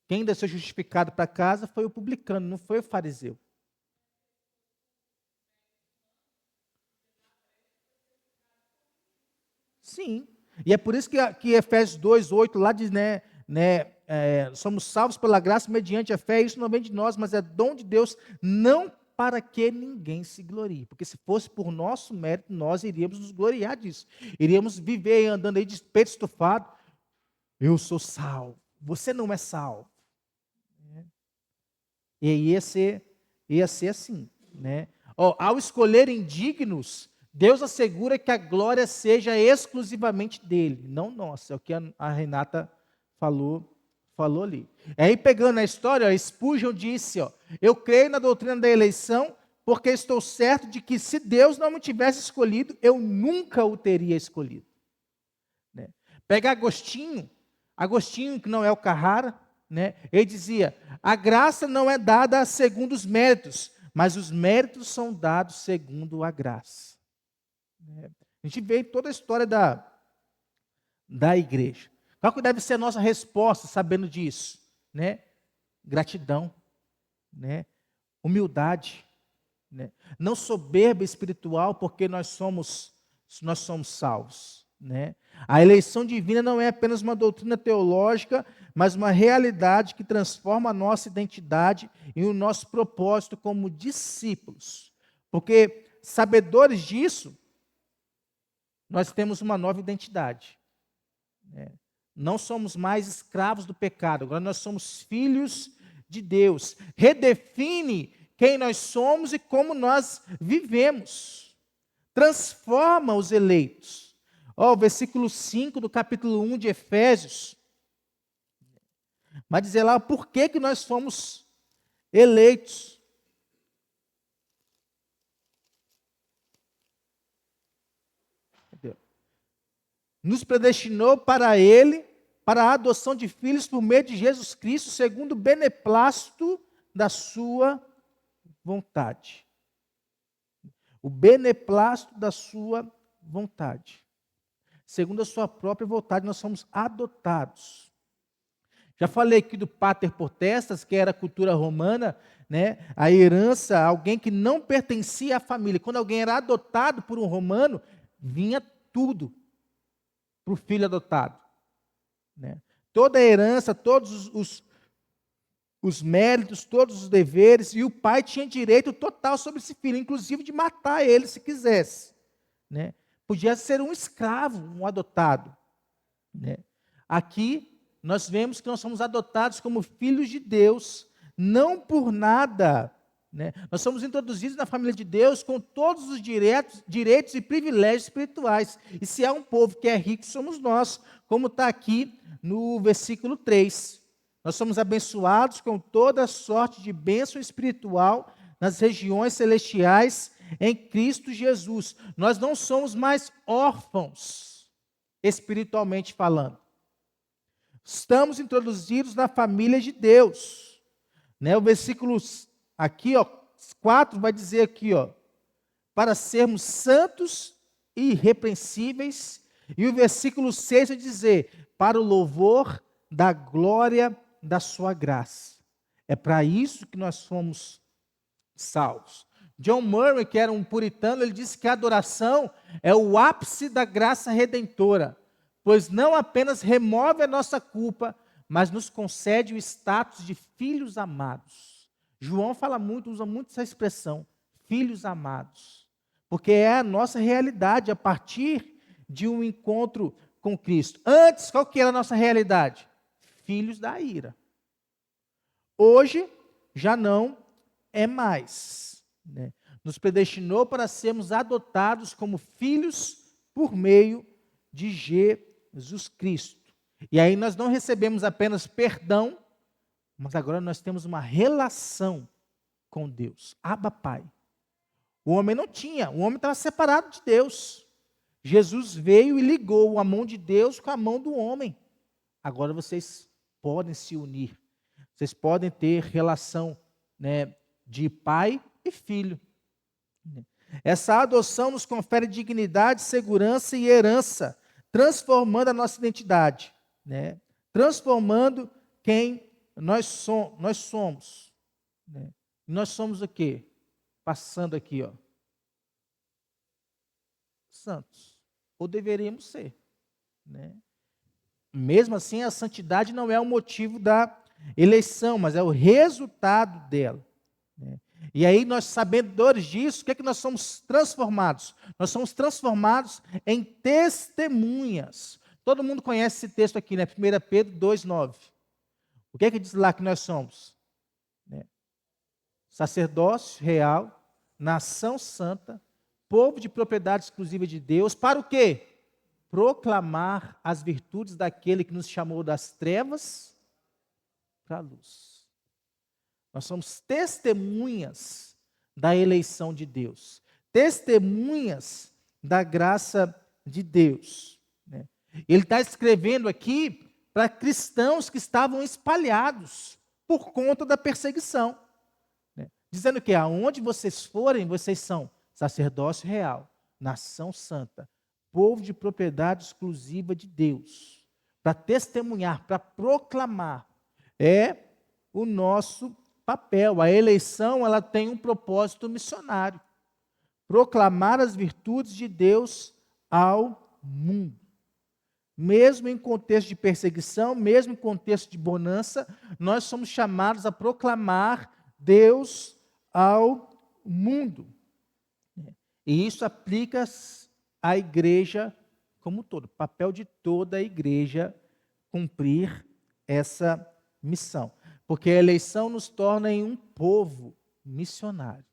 Quem desceu justificado para casa foi o publicano, não foi o fariseu. Sim. E é por isso que Efésios 2:8 lá diz, somos salvos pela graça mediante a fé, isso não vem de nós, mas é dom de Deus, não para que ninguém se glorie. Porque se fosse por nosso mérito, nós iríamos nos gloriar disso. Iríamos viver andando aí de peito estufado. Eu sou salvo, você não é salvo. E ia ser assim. né? Ao escolher indignos, Deus assegura que a glória seja exclusivamente dele, não nossa. É o que a Renata falou ali. Aí pegando a história, Spurgeon disse, eu creio na doutrina da eleição porque estou certo de que se Deus não me tivesse escolhido, eu nunca o teria escolhido. Né? Pega Agostinho que não é o Carrara, né? Ele dizia, a graça não é dada segundo os méritos, mas os méritos são dados segundo a graça. Né? A gente vê toda a história da igreja. Qual que deve ser a nossa resposta sabendo disso? Né? Gratidão, né? Humildade, né? Não soberba espiritual, porque nós somos salvos. Né? A eleição divina não é apenas uma doutrina teológica, mas uma realidade que transforma a nossa identidade e o nosso propósito como discípulos. Porque, sabedores disso, nós temos uma nova identidade. Né? Não somos mais escravos do pecado, agora nós somos filhos de Deus. Redefine quem nós somos e como nós vivemos. Transforma os eleitos. O versículo 5 do capítulo 1 de Efésios vai dizer lá por que nós fomos eleitos. Nos predestinou para Ele, para a adoção de filhos por meio de Jesus Cristo, segundo o beneplácito da sua vontade. O beneplácito da sua vontade. Segundo a sua própria vontade, nós somos adotados. Já falei aqui do pater potestas, que era a cultura romana, né? A herança, alguém que não pertencia à família. Quando alguém era adotado por um romano, vinha tudo para o filho adotado. Né? Toda a herança, todos os méritos, todos os deveres, e o pai tinha direito total sobre esse filho, inclusive de matar ele se quisesse. Né? Podia ser um escravo, um adotado. Né? Aqui, nós vemos que nós somos adotados como filhos de Deus, não por nada. Né? Nós somos introduzidos na família de Deus com todos os direitos e privilégios espirituais. E se há um povo que é rico, somos nós, como está aqui no versículo 3. Nós somos abençoados com toda sorte de bênção espiritual nas regiões celestiais em Cristo Jesus. Nós não somos mais órfãos, espiritualmente falando. Estamos introduzidos na família de Deus. Né? O versículo aqui, 4 vai dizer aqui, para sermos santos e irrepreensíveis. E o versículo 6 vai dizer, para o louvor da glória da sua graça. É para isso que nós fomos salvos. John Murray, que era um puritano, ele disse que a adoração é o ápice da graça redentora, pois não apenas remove a nossa culpa, mas nos concede o status de filhos amados. João usa muito essa expressão, filhos amados, porque é a nossa realidade a partir de um encontro com Cristo. Antes, qual que era a nossa realidade? Filhos da ira. Hoje, já não é mais. Né? Nos predestinou para sermos adotados como filhos por meio de Jesus Cristo. E aí nós não recebemos apenas perdão, mas agora nós temos uma relação com Deus. Abba, Pai. O homem não tinha, o homem estava separado de Deus. Jesus veio e ligou a mão de Deus com a mão do homem. Agora vocês podem se unir. Vocês podem ter relação, né, de pai e filho. Essa adoção nos confere dignidade, segurança e herança, transformando a nossa identidade, né? Transformando quem nós somos. Né? Nós somos o quê? Passando aqui, santos. Ou deveríamos ser. Né? Mesmo assim, a santidade não é o motivo da eleição, mas é o resultado dela. Né? E aí, nós sabedores disso, o que é que nós somos transformados? Nós somos transformados em testemunhas. Todo mundo conhece esse texto aqui, né? 1 Pedro 2,9. O que é que diz lá que nós somos? Né? Sacerdócio real, nação santa, povo de propriedade exclusiva de Deus, para o quê? Proclamar as virtudes daquele que nos chamou das trevas para a luz. Nós somos testemunhas da eleição de Deus, testemunhas da graça de Deus. Ele está escrevendo aqui para cristãos que estavam espalhados por conta da perseguição, dizendo que aonde vocês forem, vocês são sacerdócio real, nação santa, povo de propriedade exclusiva de Deus, para testemunhar, para proclamar. É o nosso papel. A eleição, ela tem um propósito missionário: proclamar as virtudes de Deus ao mundo. Mesmo em contexto de perseguição, mesmo em contexto de bonança, nós somos chamados a proclamar Deus ao mundo. E isso aplica-se à igreja como um todo. O papel de toda a igreja cumprir essa missão. Porque a eleição nos torna em um povo missionário.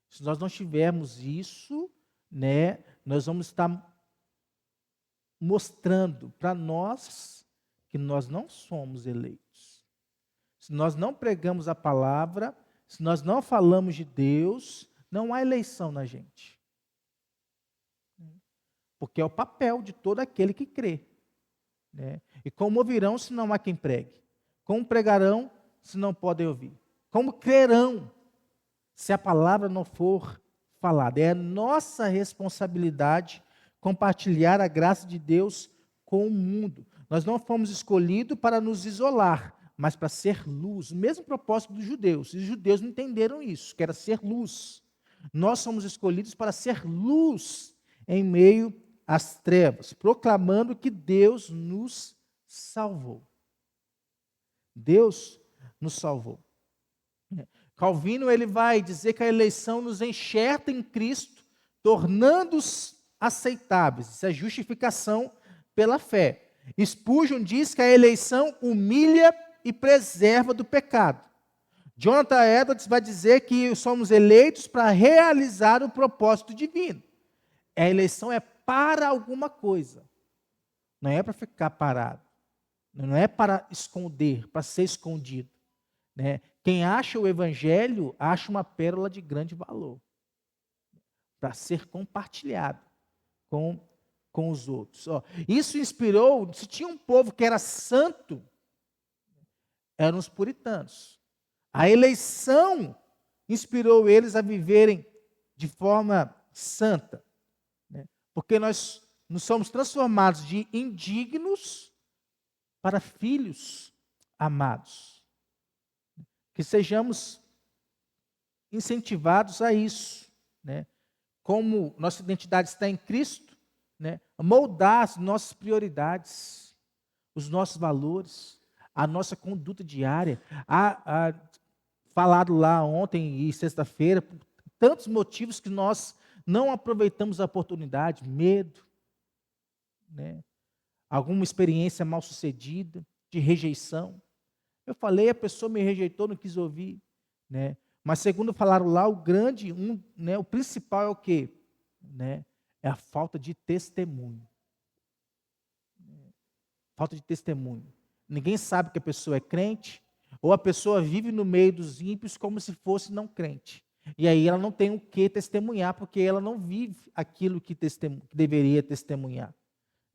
Se nós não tivermos isso, nós vamos estar mostrando para nós que nós não somos eleitos. Se nós não pregamos a palavra, se nós não falamos de Deus, não há eleição na gente. Porque é o papel de todo aquele que crê. E como ouvirão se não há quem pregue? Como pregarão se não podem ouvir? Como crerão se a palavra não for falada? É a nossa responsabilidade compartilhar a graça de Deus com o mundo. Nós não fomos escolhidos para nos isolar, mas para ser luz. O mesmo propósito dos judeus. E os judeus não entenderam isso, que era ser luz. Nós somos escolhidos para ser luz em meio às trevas, proclamando que Deus nos salvou. Deus nos salvou. Calvino, ele vai dizer que a eleição nos enxerta em Cristo, tornando-os aceitáveis. Isso é justificação pela fé. Spurgeon diz que a eleição humilha e preserva do pecado. Jonathan Edwards vai dizer que somos eleitos para realizar o propósito divino. A eleição é para alguma coisa. Não é para ficar parado. Não é para esconder, para ser escondido. Quem acha o evangelho, acha uma pérola de grande valor. Para ser compartilhado com os outros. Isso inspirou, se tinha um povo que era santo, eram os puritanos. A eleição inspirou eles a viverem de forma santa. Porque nós somos transformados de indignos para filhos amados. Que sejamos incentivados a isso. Como nossa identidade está em Cristo, moldar as nossas prioridades, os nossos valores, a nossa conduta diária. Falado lá ontem e sexta-feira, por tantos motivos que nós não aproveitamos a oportunidade, medo, alguma experiência mal sucedida, de rejeição. Eu falei, a pessoa me rejeitou, não quis ouvir, Mas segundo falaram lá, o principal é o quê? É a falta de testemunho. Falta de testemunho. Ninguém sabe que a pessoa é crente, ou a pessoa vive no meio dos ímpios como se fosse não crente. E aí ela não tem o que testemunhar, porque ela não vive aquilo que deveria testemunhar.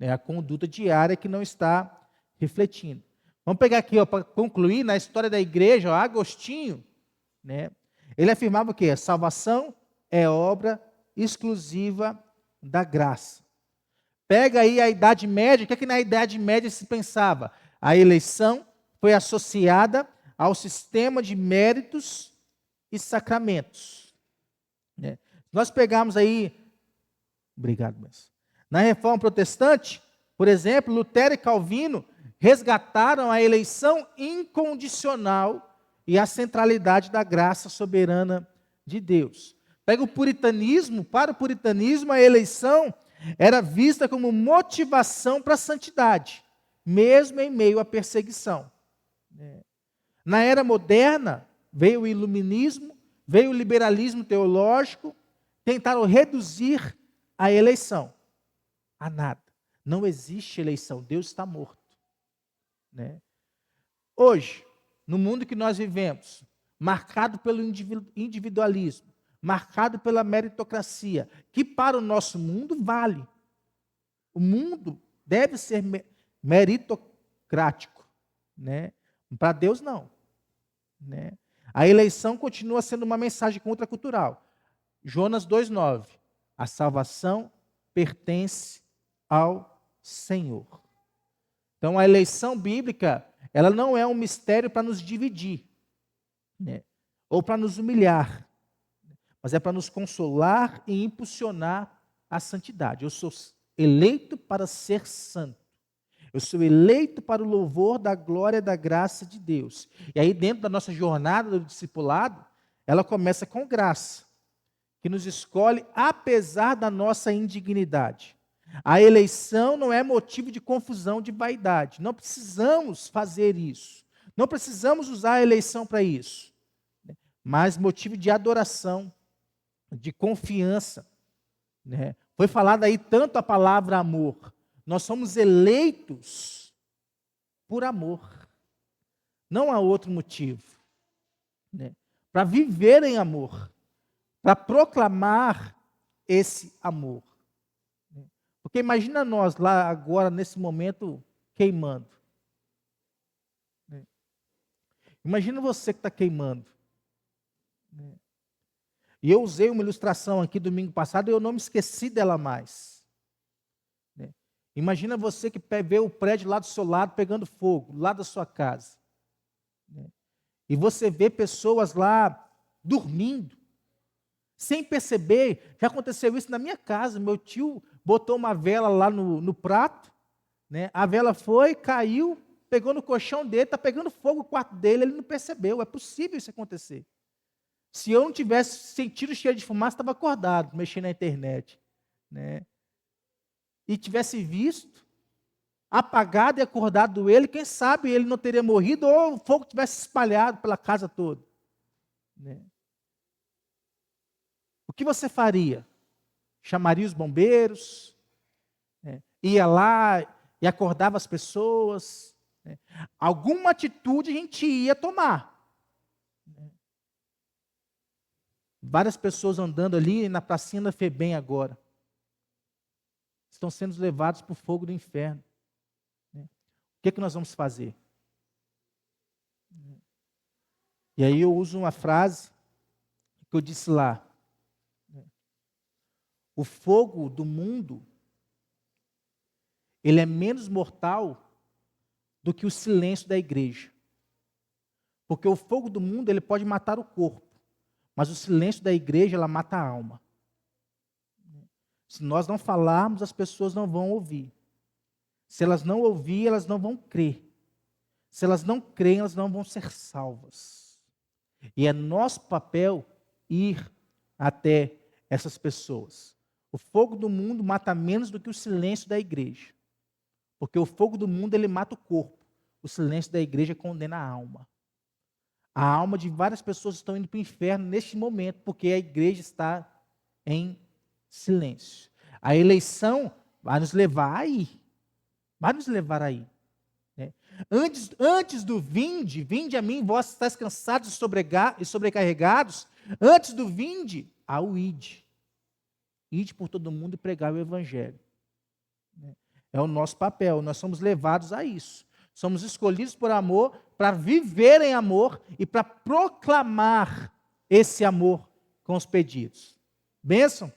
A conduta diária que não está refletindo. Vamos pegar aqui, para concluir, na história da igreja, Agostinho, ele afirmava que a salvação é obra exclusiva da graça. Pega aí a Idade Média, o que é que na Idade Média se pensava? A eleição foi associada ao sistema de méritos e sacramentos. Nós pegamos aí, obrigado, mas na Reforma Protestante, por exemplo, Lutero e Calvino resgataram a eleição incondicional e a centralidade da graça soberana de Deus. Pega o puritanismo, para o puritanismo a eleição era vista como motivação para a santidade, mesmo em meio à perseguição. Na era moderna, veio o iluminismo, veio o liberalismo teológico, tentaram reduzir a eleição a nada. Não existe eleição, Deus está morto. Né? Hoje, no mundo que nós vivemos, marcado pelo individualismo, marcado pela meritocracia, que para o nosso mundo vale. O mundo deve ser meritocrático, né? Para Deus não. Né? A eleição continua sendo uma mensagem contracultural. Jonas 2,9. A salvação pertence ao Senhor. Então a eleição bíblica, ela não é um mistério para nos dividir, né? Ou para nos humilhar, mas é para nos consolar e impulsionar a santidade. Eu sou eleito para ser santo. Eu sou eleito para o louvor da glória e da graça de Deus. E aí dentro da nossa jornada do discipulado, ela começa com graça, que nos escolhe apesar da nossa indignidade. A eleição não é motivo de confusão, de vaidade. Não precisamos fazer isso. Não precisamos usar a eleição para isso. Mas motivo de adoração, de confiança. Né? Foi falada aí tanto a palavra amor. Nós somos eleitos por amor. Não há outro motivo. Né? Para viver em amor. Para proclamar esse amor. Porque imagina nós lá agora, nesse momento, queimando. Imagina você que está queimando. E eu usei uma ilustração aqui domingo passado e eu não me esqueci dela mais. Imagina você que vê o prédio lá do seu lado pegando fogo, lá da sua casa. E você vê pessoas lá dormindo, sem perceber. Já aconteceu isso na minha casa. Meu tio botou uma vela lá no prato, né? A vela foi, caiu, pegou no colchão dele, está pegando fogo no quarto dele, ele não percebeu. É possível isso acontecer. Se eu não tivesse sentido cheiro de fumaça, estava acordado, mexendo na internet. Né? E tivesse visto, apagado e acordado ele, quem sabe ele não teria morrido ou o fogo tivesse espalhado pela casa toda. Né? O que você faria? Chamaria os bombeiros? Né? Ia lá e acordava as pessoas? Né? Alguma atitude a gente ia tomar. Várias pessoas andando ali na pracinha da FEBEM agora. Estão sendo levados para o fogo do inferno. O que nós vamos fazer? E aí eu uso uma frase que eu disse lá. O fogo do mundo, ele é menos mortal do que o silêncio da igreja. Porque o fogo do mundo, ele pode matar o corpo. Mas o silêncio da igreja, ela mata a alma. Se nós não falarmos, as pessoas não vão ouvir. Se elas não ouvirem, elas não vão crer. Se elas não creem, elas não vão ser salvas. E é nosso papel ir até essas pessoas. O fogo do mundo mata menos do que o silêncio da igreja. Porque o fogo do mundo, ele mata o corpo. O silêncio da igreja condena a alma. A alma de várias pessoas estão indo para o inferno neste momento, porque a igreja está em silêncio. A eleição vai nos levar aí. Vai nos levar aí. Né? Antes do vinde a mim, vós estáis cansados e sobrecarregados. Antes do vinde, ao ide. Ide por todo mundo e pregar o evangelho. É o nosso papel, nós somos levados a isso. Somos escolhidos por amor, para viver em amor e para proclamar esse amor com os pedidos. Bênção?